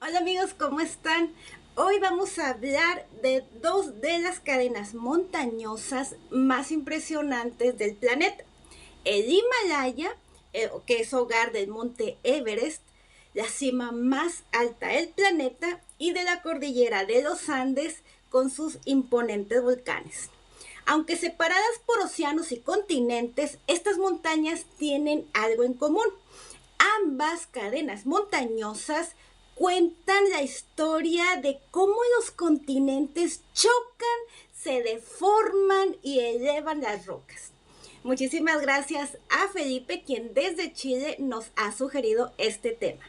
Hola amigos, ¿cómo están? Hoy vamos a hablar de dos de las cadenas montañosas más impresionantes del planeta. El Himalaya, que es hogar del monte Everest, la cima más alta del planeta, y de la cordillera de los Andes con sus imponentes volcanes. Aunque separadas por océanos y continentes, estas montañas tienen algo en común. Ambas cadenas montañosas cuentan la historia de cómo los continentes chocan, se deforman y elevan las rocas. Muchísimas gracias a Felipe, quien desde Chile nos ha sugerido este tema.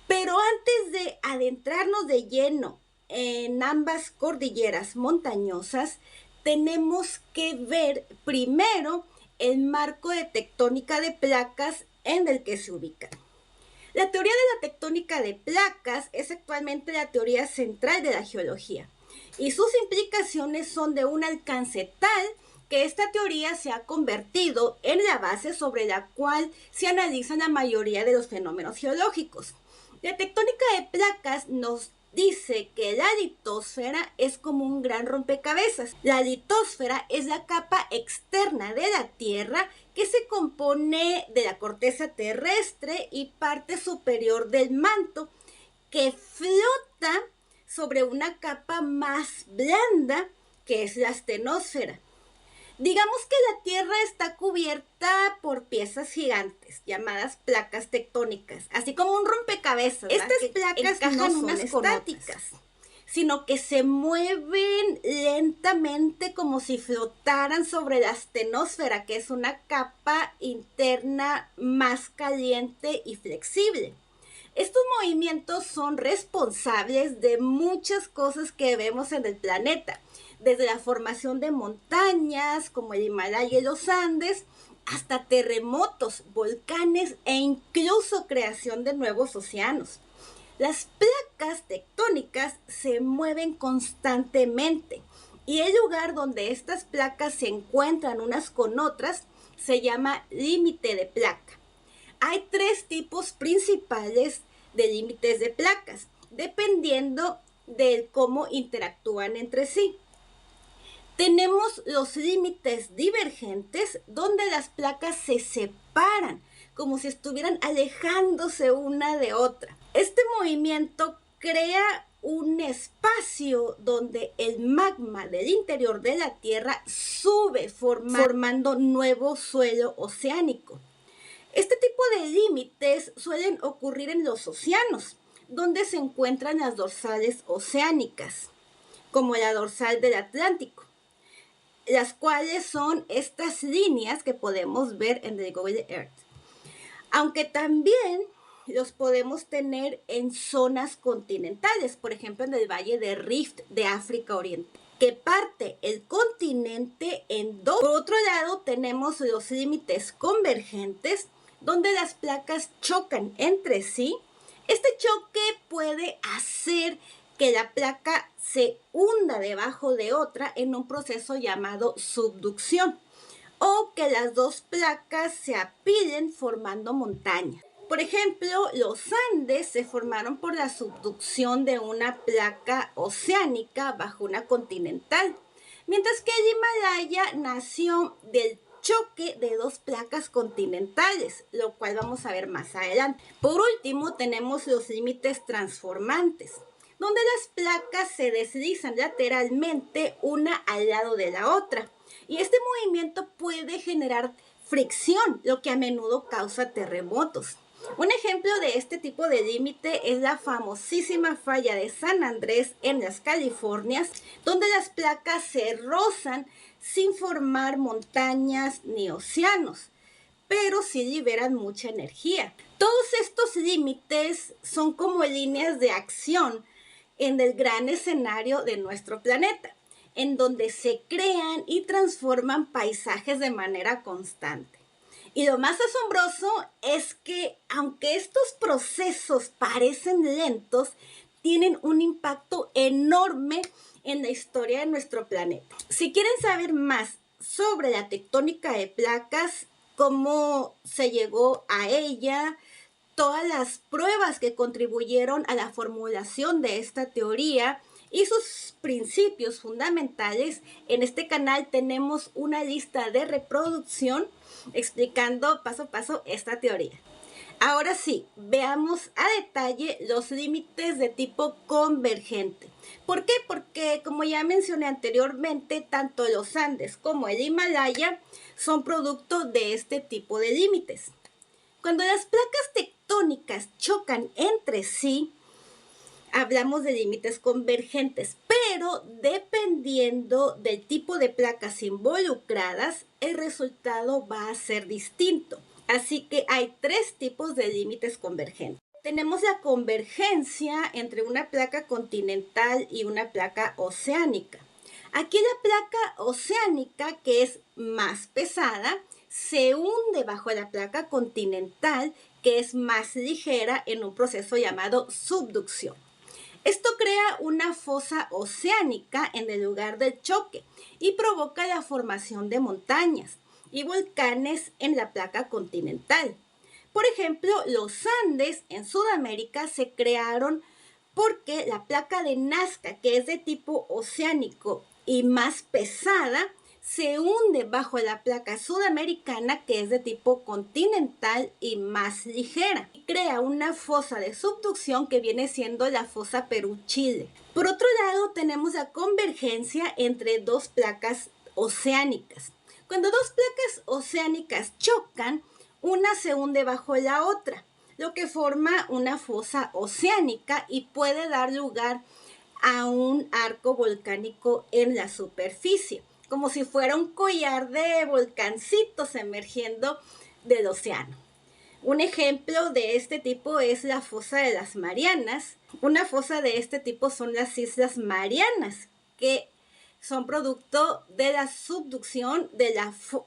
Pero antes de adentrarnos de lleno en ambas cordilleras montañosas, tenemos que ver primero el marco de tectónica de placas en el que se ubican. La teoría de la tectónica de placas es actualmente la teoría central de la geología, y sus implicaciones son de un alcance tal que esta teoría se ha convertido en la base sobre la cual se analizan la mayoría de los fenómenos geológicos. La tectónica de placas nos dice que la litosfera es como un gran rompecabezas. La litosfera es la capa externa de la Tierra que se compone de la corteza terrestre y parte superior del manto, que flota sobre una capa más blanda que es la astenosfera. Digamos que la Tierra está cubierta por piezas gigantes llamadas placas tectónicas, así como un rompecabezas. Estas placas no son estáticas, sino que se mueven lentamente como si flotaran sobre la astenosfera, que es una capa interna más caliente y flexible. Estos movimientos son responsables de muchas cosas que vemos en el planeta, desde la formación de montañas como el Himalaya y los Andes, hasta terremotos, volcanes e incluso creación de nuevos océanos. Las placas tectónicas se mueven constantemente, y el lugar donde estas placas se encuentran unas con otras se llama límite de placa. Hay tres tipos principales de límites de placas, dependiendo de cómo interactúan entre sí. Tenemos los límites divergentes, donde las placas se separan, como si estuvieran alejándose una de otra. Este movimiento crea un espacio donde el magma del interior de la Tierra sube, formando nuevo suelo oceánico. Este tipo de límites suelen ocurrir en los océanos, donde se encuentran las dorsales oceánicas, como la dorsal del Atlántico, las cuales son estas líneas que podemos ver en el Google Earth. Aunque también los podemos tener en zonas continentales, por ejemplo en el Valle de Rift de África Oriental, que parte el continente en dos. Por otro lado, tenemos los límites convergentes, donde las placas chocan entre sí. Este choque puede hacer que la placa se hunda debajo de otra en un proceso llamado subducción, o que las dos placas se apilen formando montañas. Por ejemplo, los Andes se formaron por la subducción de una placa oceánica bajo una continental, mientras que el Himalaya nació del choque de dos placas continentales, lo cual vamos a ver más adelante. Por último, tenemos los límites transformantes, donde las placas se deslizan lateralmente una al lado de la otra, y este movimiento puede generar fricción, lo que a menudo causa terremotos. Un ejemplo de este tipo de límite es la famosísima falla de San Andrés en las Californias, donde las placas se rozan sin formar montañas ni océanos, pero sí liberan mucha energía. Todos estos límites son como líneas de acción en el gran escenario de nuestro planeta, en donde se crean y transforman paisajes de manera constante. Y lo más asombroso es que, aunque estos procesos parecen lentos, tienen un impacto enorme en la historia de nuestro planeta. Si quieren saber más sobre la tectónica de placas, cómo se llegó a ella, todas las pruebas que contribuyeron a la formulación de esta teoría y sus principios fundamentales. En este canal tenemos una lista de reproducción explicando paso a paso esta teoría. Ahora sí, veamos a detalle los límites de tipo convergente. ¿Por qué? Porque, como ya mencioné anteriormente, tanto los Andes como el Himalaya son producto de este tipo de límites. Cuando las placas tectónicas chocan entre sí, hablamos de límites convergentes, pero dependiendo del tipo de placas involucradas, el resultado va a ser distinto. Así que hay tres tipos de límites convergentes. Tenemos la convergencia entre una placa continental y una placa oceánica. Aquí la placa oceánica, que es más pesada, se hunde bajo la placa continental, que es más ligera, en un proceso llamado subducción. Esto crea una fosa oceánica en el lugar del choque y provoca la formación de montañas y volcanes en la placa continental. Por ejemplo, los Andes en Sudamérica se crearon porque la placa de Nazca, que es de tipo oceánico y más pesada, se hunde bajo la placa sudamericana, que es de tipo continental y más ligera, y crea una fosa de subducción que viene siendo la fosa Perú-Chile. Por otro lado, tenemos la convergencia entre dos placas oceánicas. Cuando dos placas oceánicas chocan, una se hunde bajo la otra, lo que forma una fosa oceánica y puede dar lugar a un arco volcánico en la superficie, como si fuera un collar de volcancitos emergiendo del océano. Un ejemplo de este tipo es la fosa de las Marianas. Una fosa de este tipo son las Islas Marianas, que son producto de la subducción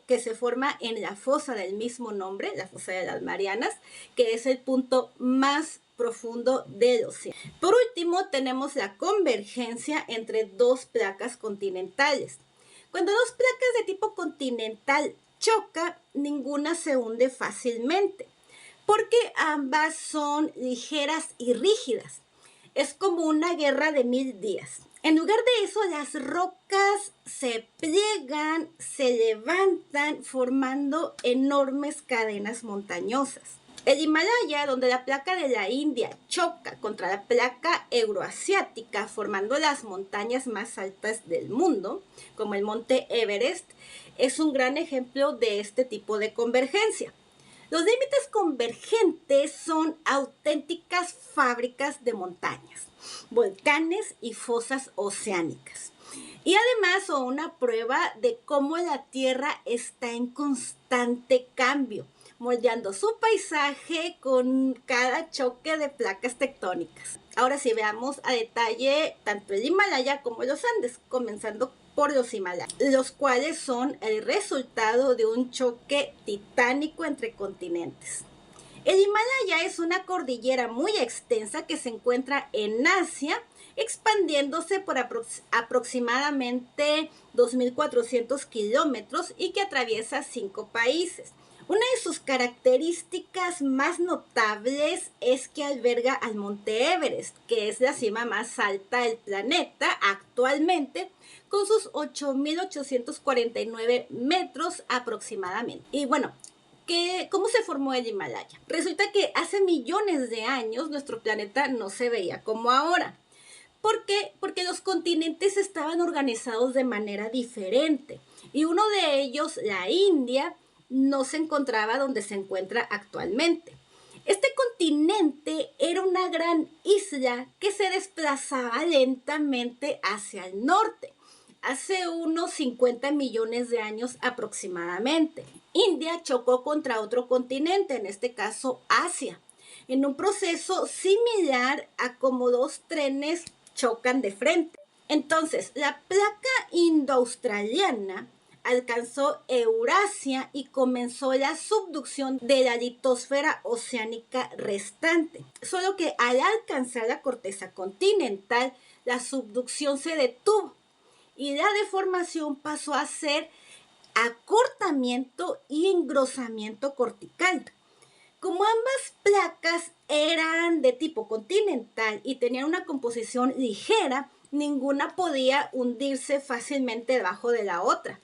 que se forma en la fosa del mismo nombre, la fosa de las Marianas, que es el punto más profundo del océano. Por último, tenemos la convergencia entre dos placas continentales. Cuando dos placas de tipo continental chocan, ninguna se hunde fácilmente, porque ambas son ligeras y rígidas. Es como una guerra de 1000 días. En lugar de eso, las rocas se pliegan, se levantan, formando enormes cadenas montañosas. El Himalaya, donde la placa de la India choca contra la placa euroasiática, formando las montañas más altas del mundo, como el monte Everest, es un gran ejemplo de este tipo de convergencia. Los límites convergentes son auténticas fábricas de montañas, volcanes y fosas oceánicas. Y además son una prueba de cómo la Tierra está en constante cambio, moldeando su paisaje con cada choque de placas tectónicas. Ahora sí, veamos a detalle tanto el Himalaya como los Andes, comenzando por los Himalayas, los cuales son el resultado de un choque titánico entre continentes. El Himalaya es una cordillera muy extensa que se encuentra en Asia, expandiéndose por aproximadamente 2.400 kilómetros y que atraviesa 5 países. Una de sus características más notables es que alberga al monte Everest, que es la cima más alta del planeta actualmente, con sus 8.849 metros aproximadamente. Y bueno, ¿cómo se formó el Himalaya? Resulta que hace millones de años nuestro planeta no se veía como ahora. ¿Por qué? Porque los continentes estaban organizados de manera diferente. Y uno de ellos, la India, no se encontraba donde se encuentra actualmente. Este continente era una gran isla que se desplazaba lentamente hacia el norte, hace unos 50 millones de años aproximadamente. India chocó contra otro continente, en este caso Asia, en un proceso similar a como dos trenes chocan de frente. Entonces, la placa indoaustraliana alcanzó Eurasia y comenzó la subducción de la litosfera oceánica restante. Solo que al alcanzar la corteza continental, la subducción se detuvo y la deformación pasó a ser acortamiento y engrosamiento cortical. Como ambas placas eran de tipo continental y tenían una composición ligera, ninguna podía hundirse fácilmente debajo de la otra.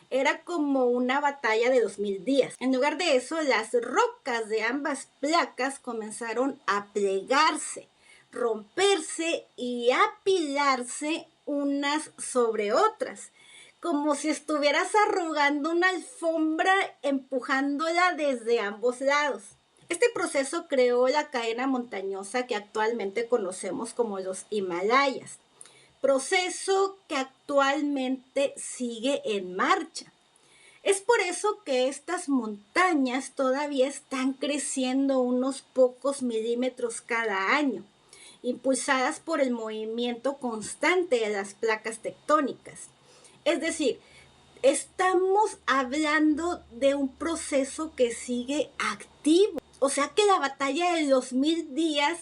Era como una batalla de 2000 días. En lugar de eso, las rocas de ambas placas comenzaron a plegarse, romperse y apilarse unas sobre otras, como si estuvieras arrugando una alfombra empujándola desde ambos lados. Este proceso creó la cadena montañosa que actualmente conocemos como los Himalayas, proceso que actualmente sigue en marcha. Es por eso que estas montañas todavía están creciendo unos pocos milímetros cada año, impulsadas por el movimiento constante de las placas tectónicas. Es decir, estamos hablando de un proceso que sigue activo. O sea que la batalla de los 1000 días,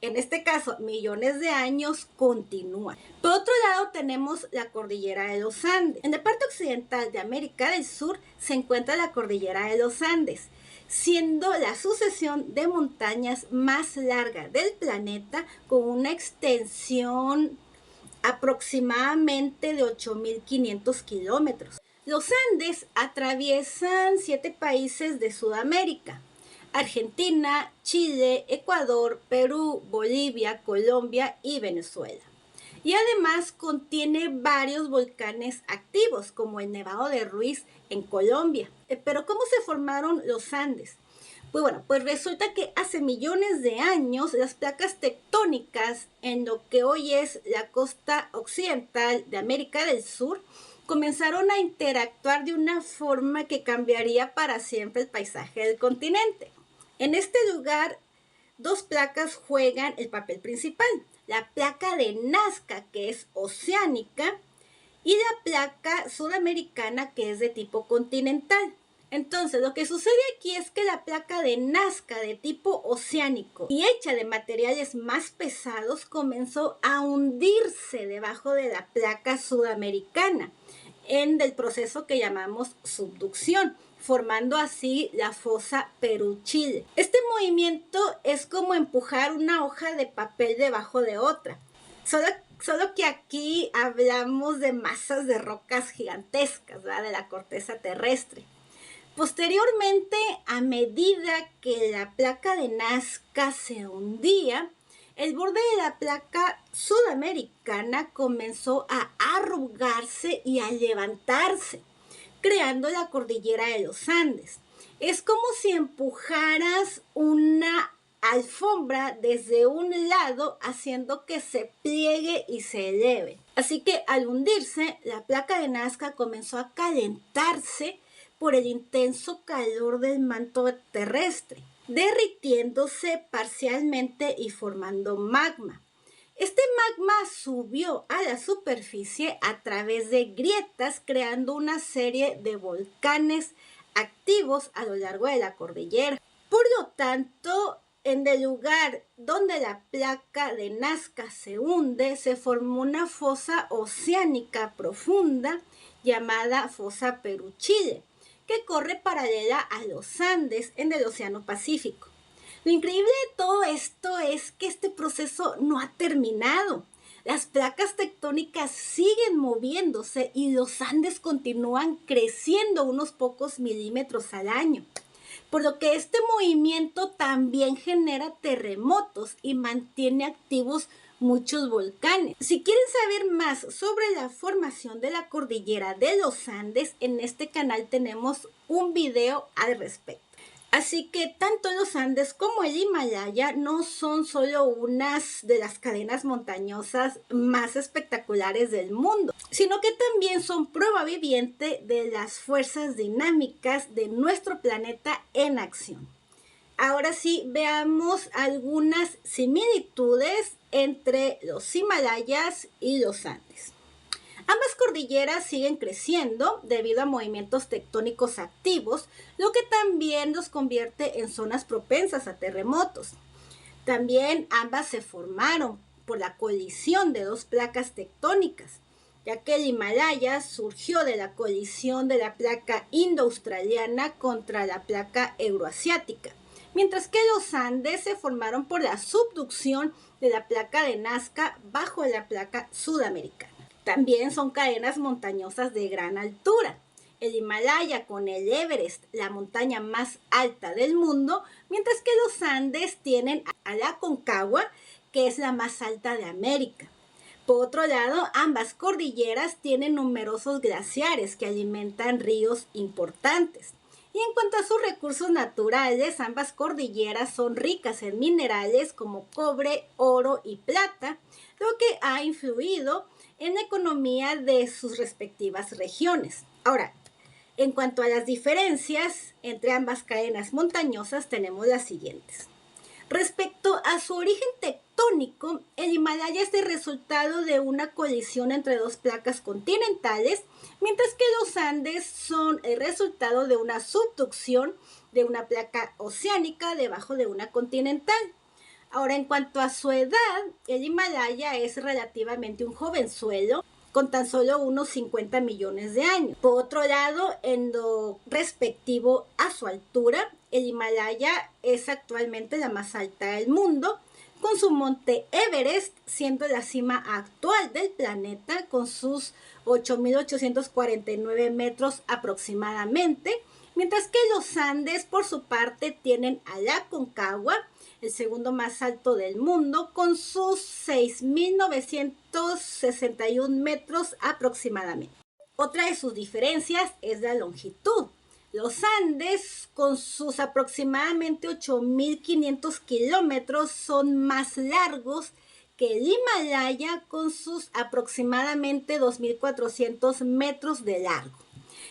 en este caso millones de años, continúa. Por otro lado tenemos la cordillera de los Andes. En la parte occidental de América del Sur se encuentra la cordillera de los Andes, siendo la sucesión de montañas más larga del planeta con una extensión aproximadamente de 8.500 kilómetros. Los Andes atraviesan 7 países de Sudamérica: Argentina, Chile, Ecuador, Perú, Bolivia, Colombia y Venezuela. Y además contiene varios volcanes activos, como el Nevado de Ruiz en Colombia. Pero ¿cómo se formaron los Andes? Pues bueno, pues resulta que hace millones de años las placas tectónicas en lo que hoy es la costa occidental de América del Sur comenzaron a interactuar de una forma que cambiaría para siempre el paisaje del continente. En este lugar, dos placas juegan el papel principal: la placa de Nazca, que es oceánica, y la placa sudamericana, que es de tipo continental. Entonces, lo que sucede aquí es que la placa de Nazca de tipo oceánico y hecha de materiales más pesados comenzó a hundirse debajo de la placa sudamericana en el proceso que llamamos subducción, formando así la fosa Perú-Chile. Este movimiento es como empujar una hoja de papel debajo de otra, solo que aquí hablamos de masas de rocas gigantescas, ¿verdad?, de la corteza terrestre. Posteriormente, a medida que la placa de Nazca se hundía, el borde de la placa sudamericana comenzó a arrugarse y a levantarse, creando la cordillera de los Andes. Es como si empujaras una alfombra desde un lado, haciendo que se pliegue y se eleve. Así que al hundirse, la placa de Nazca comenzó a calentarse por el intenso calor del manto terrestre, derritiéndose parcialmente y formando magma. Este magma subió a la superficie a través de grietas, creando una serie de volcanes activos a lo largo de la cordillera. Por lo tanto, en el lugar donde la placa de Nazca se hunde, se formó una fosa oceánica profunda llamada fosa Perú-Chile, que corre paralela a los Andes en el Océano Pacífico. Lo increíble de todo esto es que este proceso no ha terminado. Las placas tectónicas siguen moviéndose y los Andes continúan creciendo unos pocos milímetros al año, por lo que este movimiento también genera terremotos y mantiene activos muchos volcanes. Si quieren saber más sobre la formación de la cordillera de los Andes, en este canal tenemos un video al respecto. Así que tanto los Andes como el Himalaya no son solo unas de las cadenas montañosas más espectaculares del mundo, sino que también son prueba viviente de las fuerzas dinámicas de nuestro planeta en acción. Ahora sí, veamos algunas similitudes entre los Himalayas y los Andes. Ambas cordilleras siguen creciendo debido a movimientos tectónicos activos, lo que también los convierte en zonas propensas a terremotos. También ambas se formaron por la colisión de dos placas tectónicas, ya que el Himalaya surgió de la colisión de la placa indo-australiana contra la placa euroasiática, mientras que los Andes se formaron por la subducción de la placa de Nazca bajo la placa sudamericana. También son cadenas montañosas de gran altura. El Himalaya con el Everest, la montaña más alta del mundo, mientras que los Andes tienen a la Aconcagua, que es la más alta de América. Por otro lado, ambas cordilleras tienen numerosos glaciares que alimentan ríos importantes. Y en cuanto a sus recursos naturales, ambas cordilleras son ricas en minerales como cobre, oro y plata, lo que ha influido en la economía de sus respectivas regiones. Ahora, en cuanto a las diferencias entre ambas cadenas montañosas, tenemos las siguientes. Respecto a su origen tectónico, el Himalaya es el resultado de una colisión entre dos placas continentales, mientras que los Andes son el resultado de una subducción de una placa oceánica debajo de una continental. Ahora, en cuanto a su edad, el Himalaya es relativamente un jovenzuelo, con tan solo unos 50 millones de años. Por otro lado, en lo respectivo a su altura, el Himalaya es actualmente la más alta del mundo, con su monte Everest siendo la cima actual del planeta con sus 8.849 metros aproximadamente, mientras que los Andes por su parte tienen a la Aconcagua, el segundo más alto del mundo, con sus 6.961 metros aproximadamente. Otra de sus diferencias es la longitud. Los Andes, con sus aproximadamente 8.500 kilómetros, son más largos que el Himalaya, con sus aproximadamente 2.400 metros de largo.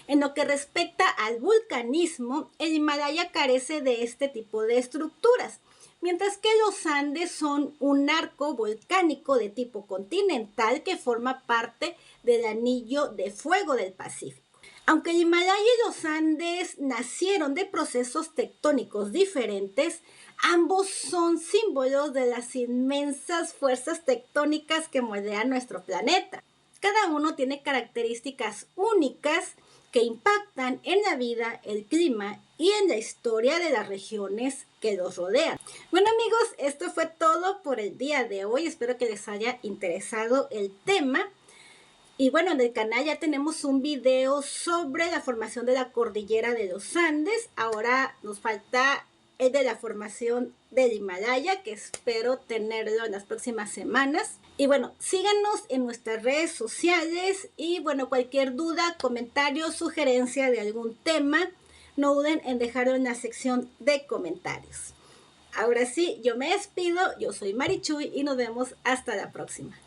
En lo que respecta al vulcanismo, el Himalaya carece de este tipo de estructuras, mientras que los Andes son un arco volcánico de tipo continental que forma parte del anillo de fuego del Pacífico. Aunque el Himalaya y los Andes nacieron de procesos tectónicos diferentes, ambos son símbolos de las inmensas fuerzas tectónicas que moldean nuestro planeta. Cada uno tiene características únicas que impactan en la vida, el clima y en la historia de las regiones que los rodean. Bueno amigos, esto fue todo por el día de hoy. Espero que les haya interesado el tema. Y bueno, en el canal ya tenemos un video sobre la formación de la cordillera de los Andes. Ahora nos falta el de la formación del Himalaya, que espero tenerlo en las próximas semanas. Y bueno, síganos en nuestras redes sociales y bueno, cualquier duda, comentario, sugerencia de algún tema, no duden en dejarlo en la sección de comentarios. Ahora sí, yo me despido, yo soy Marichuy y nos vemos hasta la próxima.